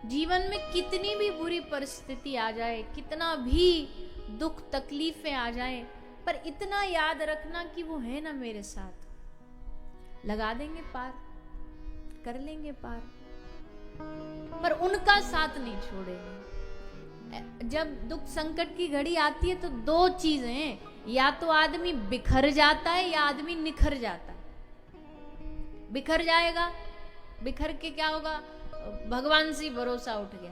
जीवन में कितनी भी बुरी परिस्थिति आ जाए, कितना भी दुख तकलीफें आ जाए, पर इतना याद रखना कि वो है ना मेरे साथ, लगा देंगे पार, कर लेंगे पार, पर उनका साथ नहीं छोड़ेंगे। जब दुख संकट की घड़ी आती है तो दो चीजें हैं, या तो आदमी बिखर जाता है या आदमी निखर जाता है। बिखर जाएगा, बिखर के क्या होगा, भगवान से भरोसा उठ गया,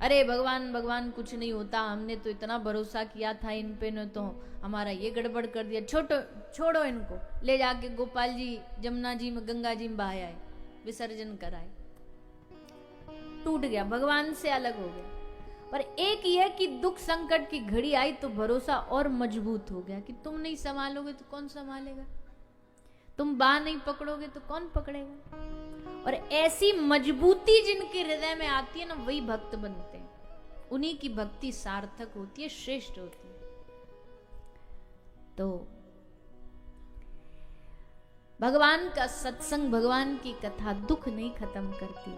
अरे भगवान भगवान कुछ नहीं होता, हमने तो इतना भरोसा किया था इन पे, न तो हमारा ये गड़बड़ कर दिया, छोड़ो इनको, ले जाके गोपाल जी जमुना जी में गंगा जी में बहाए आए, विसर्जन कराए, टूट गया, भगवान से अलग हो गया। पर एक यह कि दुख संकट की घड़ी आई तो भरोसा और मजबूत हो गया कि तुम नहीं संभालोगे तो कौन संभालेगा, तुम बाह नहीं पकड़ोगे तो कौन पकड़ेगा। और ऐसी मजबूती जिनके हृदय में आती है ना, वही भक्त बनते हैं, उन्हीं की भक्ति सार्थक होती है, श्रेष्ठ होती है। तो भगवान का सत्संग, भगवान की कथा दुख नहीं खत्म करती,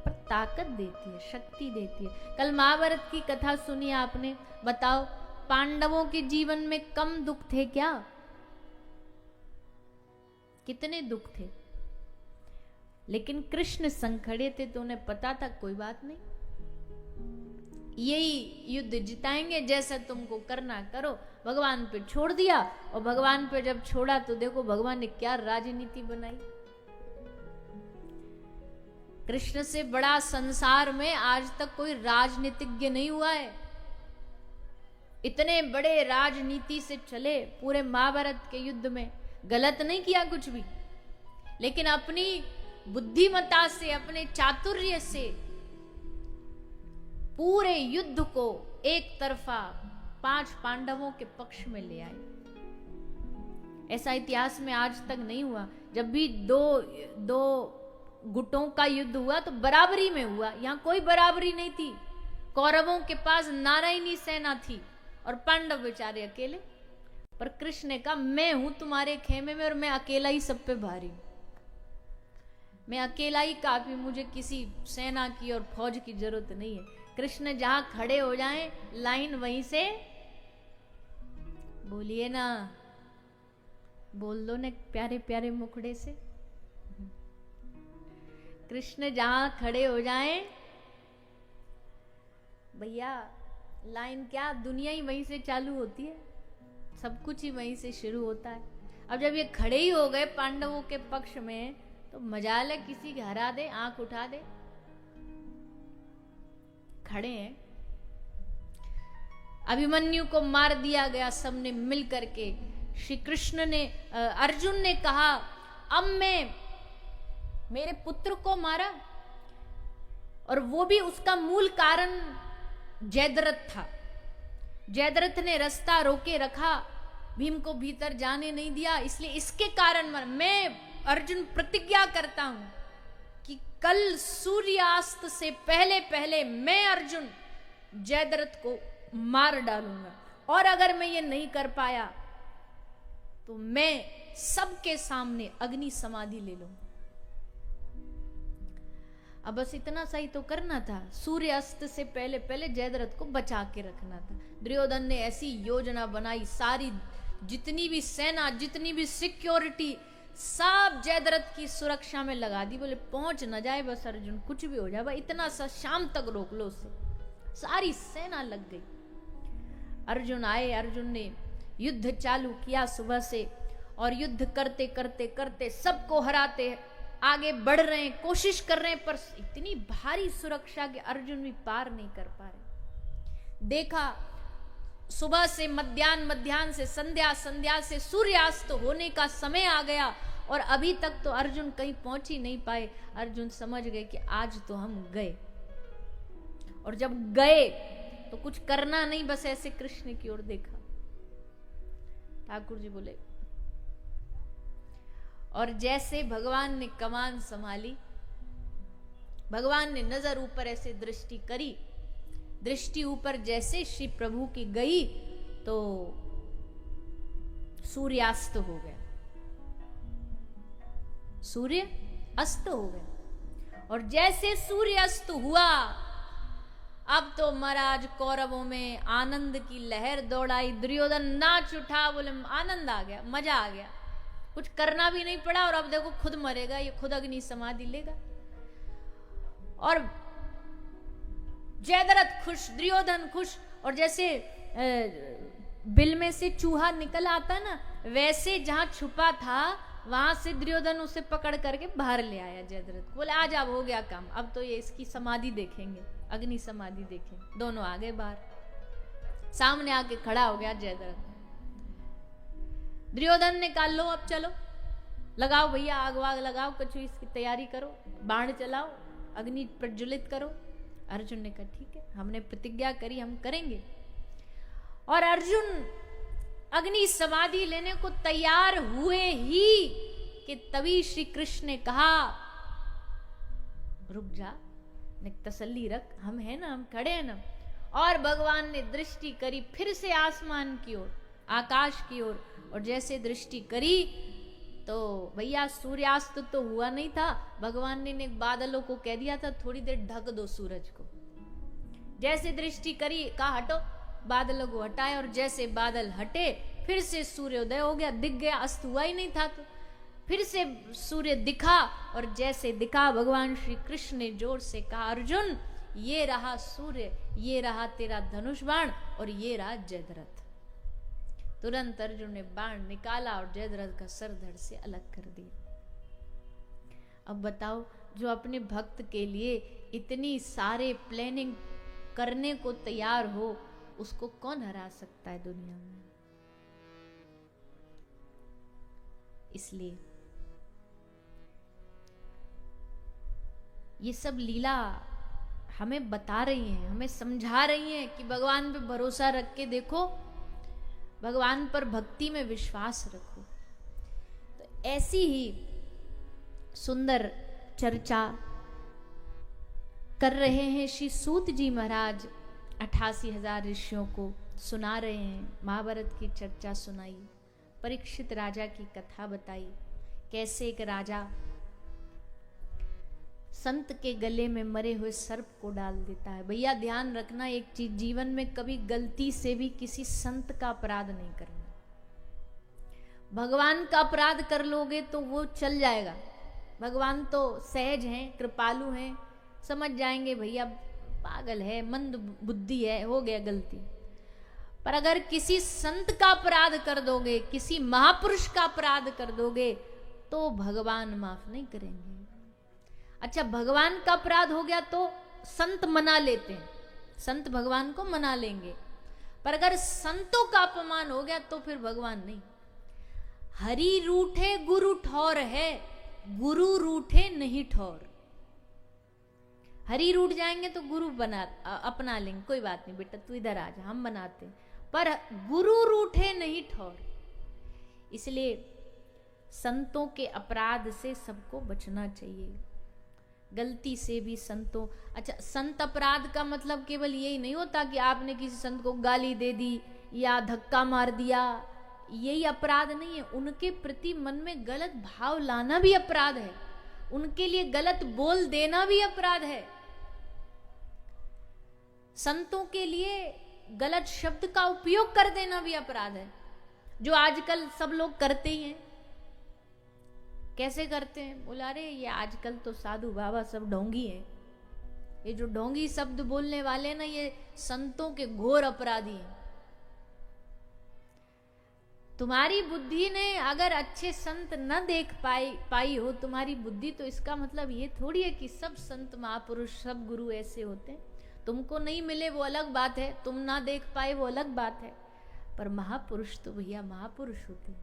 पर ताकत देती है, शक्ति देती है। कल महाभारत की कथा सुनी आपने, बताओ पांडवों के जीवन में कम दुख थे क्या? कितने दुख थे, लेकिन कृष्ण संग खड़े थे तो उन्हें पता था कोई बात नहीं, यही युद्ध जिताएंगे, जैसा तुमको करना करो, भगवान पे छोड़ दिया। और भगवान पे जब छोड़ा तो देखो भगवान ने क्या राजनीति बनाई। कृष्ण से बड़ा संसार में आज तक कोई राजनीतिज्ञ नहीं हुआ है। इतने बड़े राजनीति से चले पूरे महाभारत के युद्ध में, गलत नहीं किया कुछ भी, लेकिन अपनी बुद्धिमत्ता से, अपने चातुर्य से पूरे युद्ध को एक तरफा 5 पांडवों के पक्ष में ले आए। ऐसा इतिहास में आज तक नहीं हुआ। जब भी दो गुटों का युद्ध हुआ तो बराबरी में हुआ, यहां कोई बराबरी नहीं थी। कौरवों के पास नारायणी सेना थी और पांडव बेचारे अकेले। पर कृष्ण ने कहा मैं हूं तुम्हारे खेमे में और मैं अकेला ही सब पे भारी हूं, मैं अकेला ही काफी, मुझे किसी सेना की और फौज की जरूरत नहीं है। कृष्ण जहां खड़े हो जाएं लाइन वहीं से बोलिए ना, बोल दो ने प्यारे प्यारे मुखड़े से, कृष्ण जहां खड़े हो जाएं भैया, लाइन क्या, दुनिया ही वहीं से चालू होती है, सब कुछ ही वहीं से शुरू होता है। अब जब ये खड़े ही हो गए पांडवों के पक्ष में तो मजाल है किसी के हरा दे, आंख उठा दे, खड़े हैं। अभिमन्यु को मार दिया गया सबने मिल करके। श्री कृष्ण ने, अर्जुन ने कहा अब मैं मेरे पुत्र को मारा, और वो भी उसका मूल कारण जयद्रथ था। जयद्रथ ने रास्ता रोके रखा, भीम को भीतर जाने नहीं दिया, इसलिए इसके कारण मैं अर्जुन प्रतिज्ञा करता हूं कि कल सूर्यास्त से पहले पहले मैं अर्जुन जयद्रथ को मार डालूंगा, और अगर मैं ये नहीं कर पाया तो मैं सबके सामने अग्नि समाधि ले लूंगा। अब बस इतना सही तो करना था, सूर्यास्त से पहले पहले जयद्रथ को बचा के रखना था। दुर्योधन ने ऐसी योजना बनाई, सारी जितनी भी सेना, जितनी भी सिक्योरिटी सब जयद्रथ की सुरक्षा में लगा दी। बोले पहुंच न जाए बस अर्जुन, कुछ भी हो जाए भाई, इतना सा शाम तक रोक लो उसे। सारी सेना लग गई। अर्जुन आए, अर्जुन ने युद्ध चालू किया सुबह से, और युद्ध करते करते करते सबको हराते आगे बढ़ रहे हैं, कोशिश कर रहे हैं, पर इतनी भारी सुरक्षा के अर्जुन भी पार नहीं कर पा रहे। देखा सुबह से मध्याह्न, मध्याह्न से संध्या, संध्या से सूर्यास्त होने का समय आ गया, और अभी तक तो अर्जुन कहीं पहुंच ही नहीं पाए। अर्जुन समझ गए कि आज तो हम गए, और जब गए तो कुछ करना नहीं, बस ऐसे कृष्ण की ओर देखा। ठाकुर जी बोले, और जैसे भगवान ने कमान संभाली, भगवान ने नजर ऊपर ऐसे दृष्टि करी, दृष्टि ऊपर जैसे श्री प्रभु की गई तो सूर्यास्त हो गया, सूर्य अस्त हो गया। और जैसे सूर्यास्त हुआ, अब तो महाराज कौरवों में आनंद की लहर दौड़ाई। दुर्योधन नाच उठा, बोले आनंद आ गया, मजा आ गया, कुछ करना भी नहीं पड़ा। और अब देखो खुद मरेगा, ये खुद अग्नि समाधि लेगा। और जयद्रथ खुश, दुर्योधन खुश। और जैसे बिल में से चूहा निकल आता ना, वैसे जहां छुपा था वहां से दुर्योधन उसे पकड़ करके बाहर ले आया जयद्रथ। बोले आज अब हो गया काम, अब तो ये इसकी समाधि देखेंगे, अग्नि समाधि देखेंगे। दोनों आ गए बाहर, सामने आके खड़ा हो गया जयद्रथ। दुर्योधन ने कहा लो अब चलो, लगाओ भैया आग वाग लगाओ, कुछ इसकी तैयारी करो, बाण चलाओ, अग्नि प्रज्वलित करो। अर्जुन ने कहा ठीक है, हमने प्रतिज्ञा करी, हम करेंगे। और अर्जुन अग्नि समाधि लेने को तैयार हुए ही कि तभी श्री कृष्ण ने कहा रुक जा, तसल्ली रख, हम है ना, हम खड़े हैं ना। और भगवान ने दृष्टि करी फिर से आसमान की ओर, आकाश की ओर। और जैसे दृष्टि करी तो भैया सूर्यास्त तो हुआ नहीं था। भगवान ने बादलों को कह दिया था थोड़ी देर ढक दो सूरज को। जैसे दृष्टि करी, कहा हटो, बादलों को हटाए। और जैसे बादल हटे फिर से सूर्योदय हो गया, दिख गया, अस्त हुआ ही नहीं था। तो फिर से सूर्य दिखा। और जैसे दिखा भगवान श्री कृष्ण ने जोर से कहा अर्जुन ये रहा सूर्य, ये रहा तेरा धनुष बाण, और ये रहा जयद्रथ। तुरंत अर्जुन ने बाण निकाला और जयद्रथ का सर धड़ से अलग कर दिया। अब बताओ, जो अपने भक्त के लिए इतनी सारे प्लानिंग करने को तैयार हो, उसको कौन हरा सकता है दुनिया में। इसलिए ये सब लीला हमें बता रही हैं, हमें समझा रही हैं कि भगवान पे भरोसा रख के देखो, भगवान पर भक्ति में विश्वास रखो। तो ऐसी ही सुंदर चर्चा कर रहे हैं श्री सूत जी महाराज। 88,000 ऋषियों को सुना रहे हैं, महाभारत की चर्चा सुनाई, परीक्षित राजा की कथा बताई, कैसे एक राजा संत के गले में मरे हुए सर्प को डाल देता है। भैया ध्यान रखना एक चीज, जीवन में कभी गलती से भी किसी संत का अपराध नहीं करना। भगवान का अपराध कर लोगे तो वो चल जाएगा, भगवान तो सहज हैं, कृपालु हैं, समझ जाएंगे भैया पागल है, मंद बुद्धि है, हो गया गलती। पर अगर किसी संत का अपराध कर दोगे, किसी महापुरुष का अपराध कर दोगे, तो भगवान माफ नहीं करेंगे। अच्छा, भगवान का अपराध हो गया तो संत मना लेते हैं, संत भगवान को मना लेंगे। पर अगर संतों का अपमान हो गया तो फिर भगवान नहीं। हरि रूठे गुरु ठौर है, गुरु रूठे नहीं ठौर। हरि रूठ जाएंगे तो गुरु अपना लेंगे, कोई बात नहीं बेटा तू इधर आ जा, हम बनाते। पर गुरु रूठे नहीं ठौर। इसलिए संतों के अपराध से सबको बचना चाहिए, गलती से भी संतों। अच्छा, संत अपराध का मतलब केवल यही नहीं होता कि आपने किसी संत को गाली दे दी या धक्का मार दिया, यही अपराध नहीं है। उनके प्रति मन में गलत भाव लाना भी अपराध है, उनके लिए गलत बोल देना भी अपराध है, संतों के लिए गलत शब्द का उपयोग कर देना भी अपराध है, जो आजकल सब लोग करते ही हैं। कैसे करते हैं? बोला अरे ये आजकल तो साधु बाबा सब ढोंगी हैं, ये जो ढोंगी शब्द बोलने वाले ना, ये संतों के घोर अपराधी हैं। तुम्हारी बुद्धि ने अगर अच्छे संत न देख पाई हो तुम्हारी बुद्धि, तो इसका मतलब ये थोड़ी है कि सब संत महापुरुष सब गुरु ऐसे होते हैं। तुमको नहीं मिले वो अलग बात है, तुम ना देख पाए वो अलग बात है, पर महापुरुष तो भैया महापुरुष होते हैं।